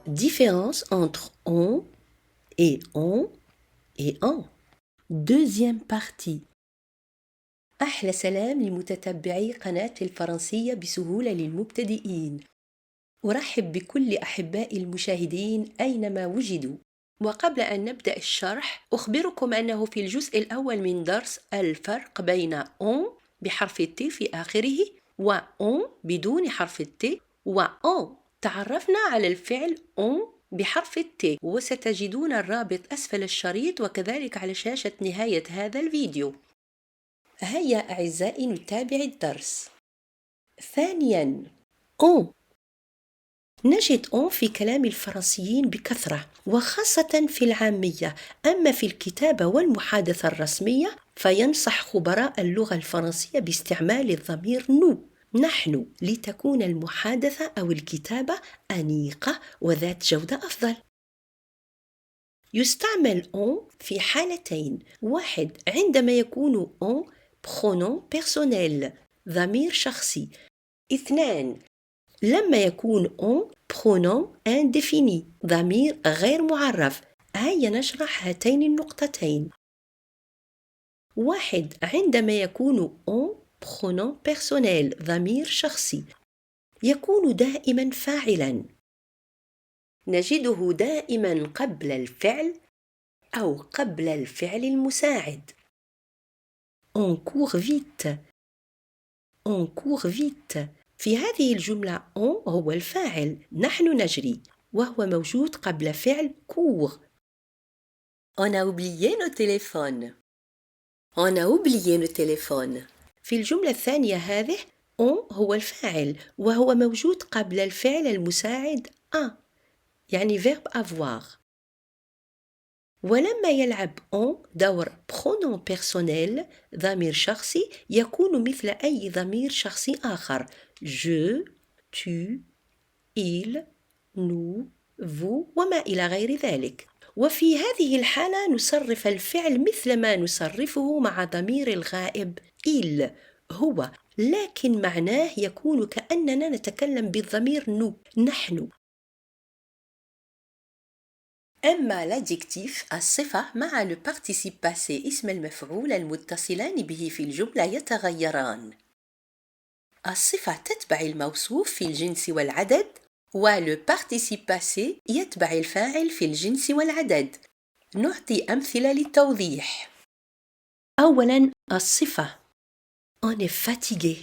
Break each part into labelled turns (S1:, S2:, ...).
S1: Différence entre on et en. Deuxième partie. أحلى سلام لمتتبعي قناة الفرنسية بسهولة للمبتدئين. أرحب بكل أحبائي المشاهدين أينما وجدوا. وقبل أن نبدأ الشرح أخبركم أنه في الجزء الأول من درس الفرق بين on بحرف الت في آخره و on بدون حرف الت و on. تعرفنا على الفعل on بحرف الت وستجدون الرابط أسفل الشريط وكذلك على شاشة نهاية هذا الفيديو. هيا أعزائي نتابع الدرس. ثانياً on. نجد on في كلام الفرنسيين بكثرة وخاصة في العامية، أما في الكتابة والمحادثة الرسمية فينصح خبراء اللغة الفرنسية باستعمال الضمير نو نحن لتكون المحادثة أو الكتابة أنيقة وذات جودة أفضل. يستعمل on في حالتين: واحد عندما يكون on pronom personnel ضمير شخصي. اثنان لما يكون on pronom indéfini ضمير غير معرف. هيا نشرح هاتين النقطتين. واحد عندما يكون on pronom personnel ضمير شخصي يكون دائما فاعلا، نجده دائما قبل الفعل أو قبل الفعل المساعد. On court vite. On court vite. في هذه الجملة on هو الفاعل، نحن نجري، وهو موجود قبل فعل court. On a oublié nos téléphones. On a oublié nos téléphones. في الجملة الثانية هذه on هو الفاعل وهو موجود قبل الفعل المساعد a، يعني verbe avoir. ولما يلعب on دور pronom personnel ضمير شخصي يكون مثل أي ضمير شخصي آخر: je, tu, il, nous, vous وما إلى غير ذلك. وفي هذه الحالة نصرف الفعل مثل ما نصرفه مع ضمير الغائب il هو، لكن معناه يكون كأننا نتكلم بالضمير nous نحن. أما l'adjectif الصفة مع le participe passé اسم المفعول المتصلان به في الجملة يتغيران. الصفة تتبع الموصوف في الجنس والعدد، و le participe passé يتبع الفاعل في الجنس والعدد. نعطي أمثلة للتوضيح. أولاً الصفة on est fatigué.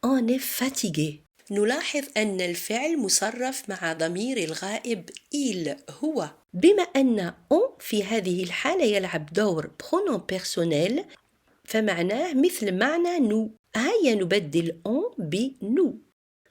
S1: On est fatigué. نلاحظ أن الفعل مصرف مع ضمير الغائب il هو، بما أن on في هذه الحالة يلعب دور pronom personnel فمعناه مثل معنى nous. هيا نبدل on ب nous.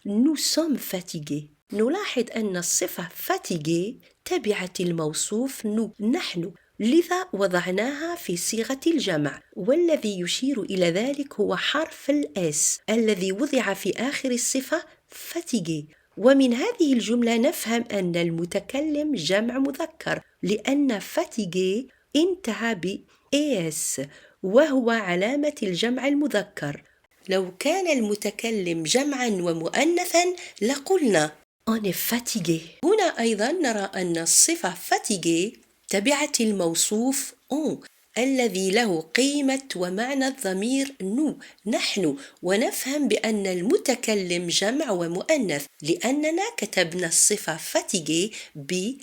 S1: Nous sommes fatigués. نلاحظ أن الصفة fatigué تبعت الموصوف nous نحن، لذا وضعناها في صيغة الجمع، والذي يشير إلى ذلك هو حرف الS الذي وضع في آخر الصفة fatigué. ومن هذه الجملة نفهم أن المتكلم جمع مذكر لأن fatigué انتهى ب es وهو علامة الجمع المذكر. لو كان المتكلم جمعا ومؤنثا لقلنا on est fatigué. هنا أيضا نرى أن الصفة fatigué تبعت الموصوف on الذي له قيمة ومعنى الضمير nous نحن، ونفهم بأن المتكلم جمع ومؤنث لأننا كتبنا الصفة fatigué ب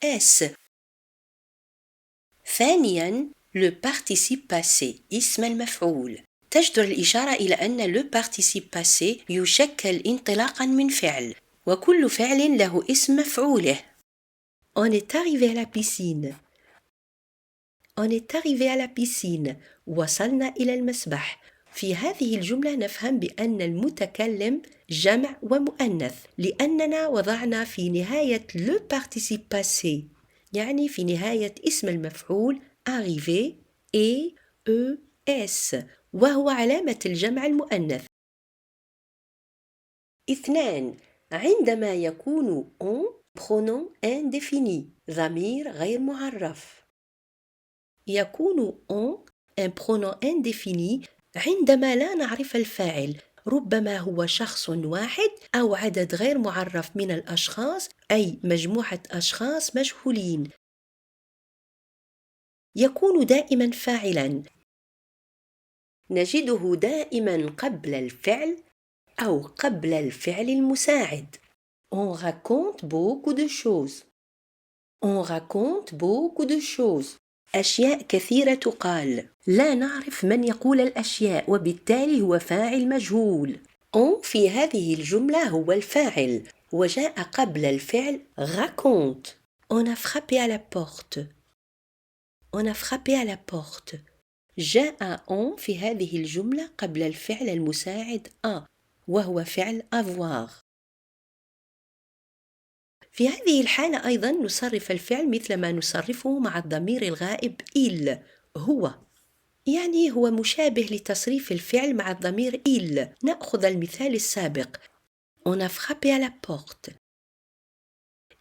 S1: es. ثانيا le participe passé اسم المفعول. تجدر الإشارة إلى أن le participe passé يشكل انطلاقا من فعل، وكل فعل له اسم مفعوله. On est arrivé à la piscine. On est arrivé à la piscine. وصلنا إلى المسبح. في هذه الجملة نفهم بأن المتكلم جمع ومؤنث لأننا وضعنا في نهاية le participe passé، يعني في نهاية اسم المفعول arrivé es وهو علامة الجمع المؤنث. اثنان عندما يكون on pronom indéfini ضمير غير معرف. يكون on un pronom indéfini عندما لا نعرف الفاعل ربما هو شخص واحد أو عدد غير معرف من الأشخاص، أي مجموعة أشخاص مجهولين. يكون دائما فاعلا، نجده دائما قبل الفعل أو قبل الفعل المساعد. On raconte beaucoup de choses. On raconte beaucoup de choses. أشياء كثيرة تقال. لا نعرف من يقول الأشياء، وبالتالي هو فاعل مجهول. On في هذه الجملة هو الفاعل، وجاء قبل الفعل raconte. On a frappé à la porte. On a frappé à la porte. جاء on في هذه الجملة قبل الفعل المساعد a، وهو فعل avoir. في هذه الحالة أيضا نصرف الفعل مثل ما نصرفه مع الضمير الغائب il، هو. يعني هو مشابه لتصريف الفعل مع الضمير il. نأخذ المثال السابق. On a frappé à la porte.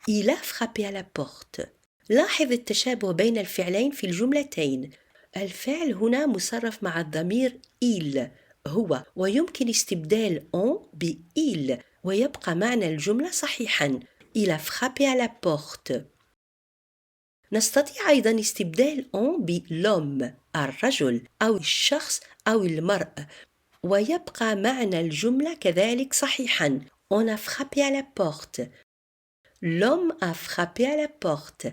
S1: Il a frappé à la porte. لاحظ التشابه بين الفعلين في الجملتين. الفعل هنا مصرف مع الضمير il، هو، ويمكن استبدال on ب il ويبقى معنى الجملة صحيحا. Il a frappé à la porte. نستطيع أيضا استبدال on ب l'homme، الرجل أو الشخص أو المرء، ويبقى معنى الجملة كذلك صحيحا. On a frappé à la porte. L'homme a frappé à la porte.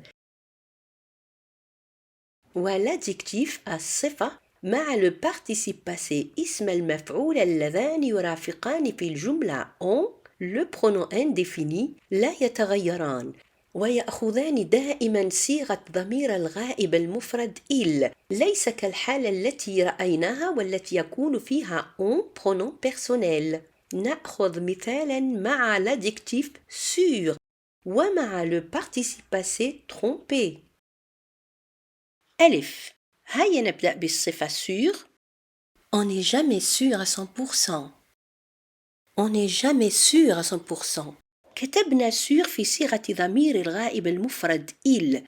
S1: والادجكتيف الصفة مع le participe passé اسم المفعول اللذان يرافقان في الجملة on le pronom indéfini لا يتغيران، ويأخذان دائما صيغة ضمير الغائب المفرد il، ليس كالحالة التي رأيناها والتي يكون فيها on pronom personnel. نأخذ مثالا مع l'adjectif sûr ومع le participe passé trompé. ألف. هيا نبدأ بالصفة sûr. On n'est jamais sûr à 100%. On n'est jamais sûr à 100%. كتبنا sûr في صيغة ضمير الغائب المفرد il،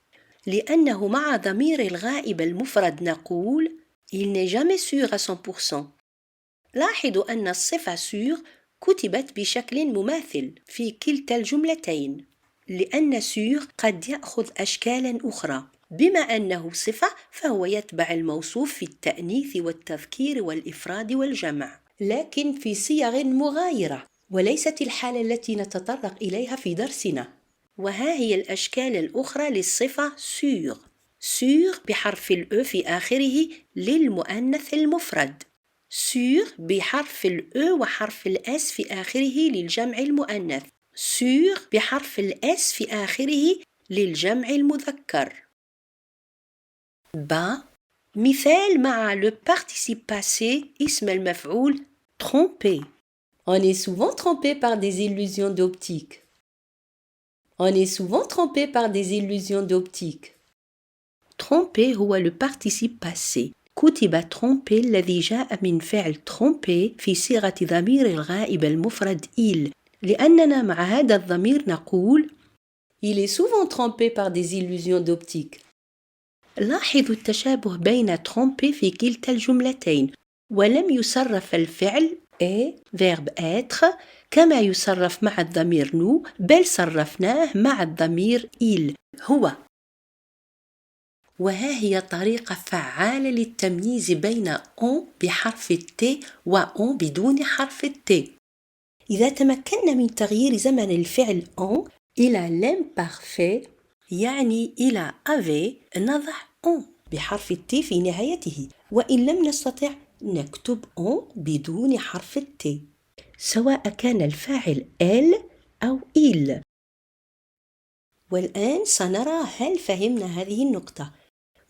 S1: لأنه مع ضمير الغائب المفرد نقول il n'est jamais sûr à 100%. لاحظوا أن الصفة sûr كتبت بشكل مماثل في كلتا الجملتين، لأن sûr قد يأخذ أشكالا أخرى. بما أنه صفة فهو يتبع الموصوف في التأنيث والتذكير والإفراد والجمع، لكن في صيغ مغايرة، وليست الحالة التي نتطرق إليها في درسنا. وها هي الأشكال الأخرى للصفة sûr. sûr بحرف الأ في آخره للمؤنث المفرد. sûr بحرف الأ وحرف الأس في آخره للجمع المؤنث. sûr بحرف الأس في آخره للجمع المذكر. با. مثال مع le participe passé اسم المفعول tromper. On est souvent trompé par des illusions d'optique. On est souvent trompé par des illusions d'optique. Tromper هو le participe passé. كتب tromper الذي جاء من فعل tromper في صيغة ضمير الغائب المفرد il، لأننا مع هذا الضمير نقول Il est souvent trompé par des illusions d'optique. لاحظوا التشابه بين tromper في كلتا الجملتين، ولم يصرف الفعل est verbe être كما يصرف مع الضمير nous، بل صرفناه مع الضمير il، هو. وها هي طريقة فعالة للتمييز بين on بحرف الت و on بدون حرف الت. إذا تمكنا من تغيير زمن الفعل on إلى l'imparfait يعني إلى avait، نضع on بحرف الت في نهايته، وإن لم نستطع نكتب on بدون حرف الت، سواء كان الفاعل elle أو il. والآن سنرى هل فهمنا هذه النقطة.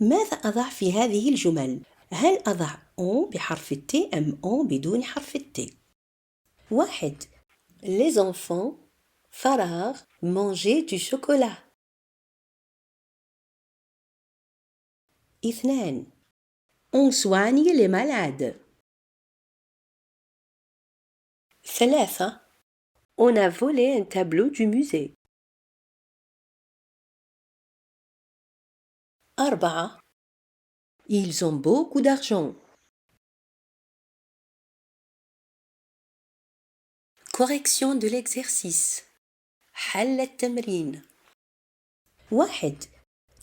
S1: ماذا أضع في هذه الجمل؟ هل أضع on بحرف الت أم on بدون حرف الت؟ 1. Les enfants فراغ manger du chocolat. 2. On soigne les malades. 3. On a volé un tableau du musée. 4. Ils ont beaucoup d'argent. Correction de l'exercice. حل التمرين. 1.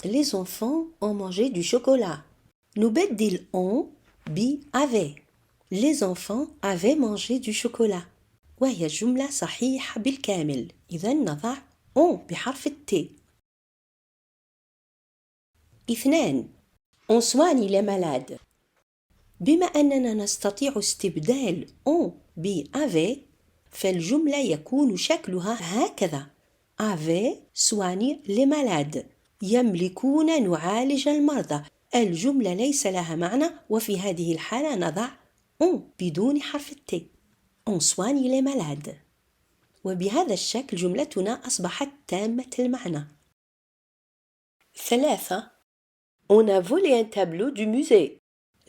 S1: Les enfants ont mangé du chocolat. نبدل ont ب avaient. Les enfants avaient mangé du chocolat. وهي جملة صحيحة بالكامل. إذا نضع ont بحرف الت. 2. On soigne les malades. بما أننا نستطيع استبدال on ب avait فالجملة يكون شكلها هكذا: avait soigne les malades. يملكون نعالج المرضى. الجملة ليس لها معنى، وفي هذه الحالة نضع on بدون حرف الت. on soigne les malades. وبهذا الشكل جملتنا أصبحت تامة المعنى. 3. On a volé un tableau du musée.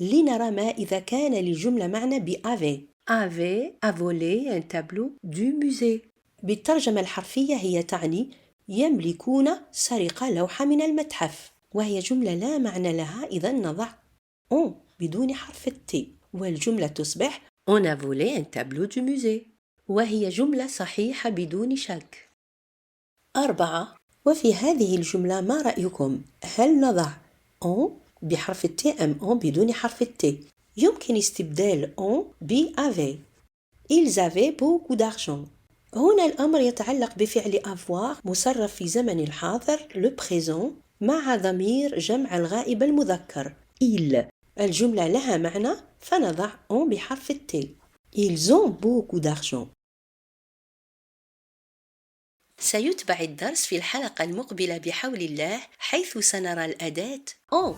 S1: لنرى ما إذا كان للجملة معنى ب avait. avait a volé un tableau du musée. بالترجمة الحرفية هي تعني يملكون سرقة لوحة من المتحف، وهي جملة لا معنى لها. إذا نضع on بدون حرف الت، والجملة تصبح On a volé un tableau du musée. وهي جملة صحيحة بدون شك. 4. وفي هذه الجملة ما رأيكم؟ هل نضع on بحرف الت أم on بدون حرف الت؟ يمكن استبدال on ب avait. Ils avaient beaucoup d'argent. هنا الأمر يتعلق بفعل avoir مصرف في زمن الحاضر le présent مع ضمير جمع الغائب المذكر il. الجملة لها معنى فنضع on بحرف الت. Ils ont beaucoup d'argent. سيتبع الدرس في الحلقة المقبلة بحول الله، حيث سنرى الأداة on.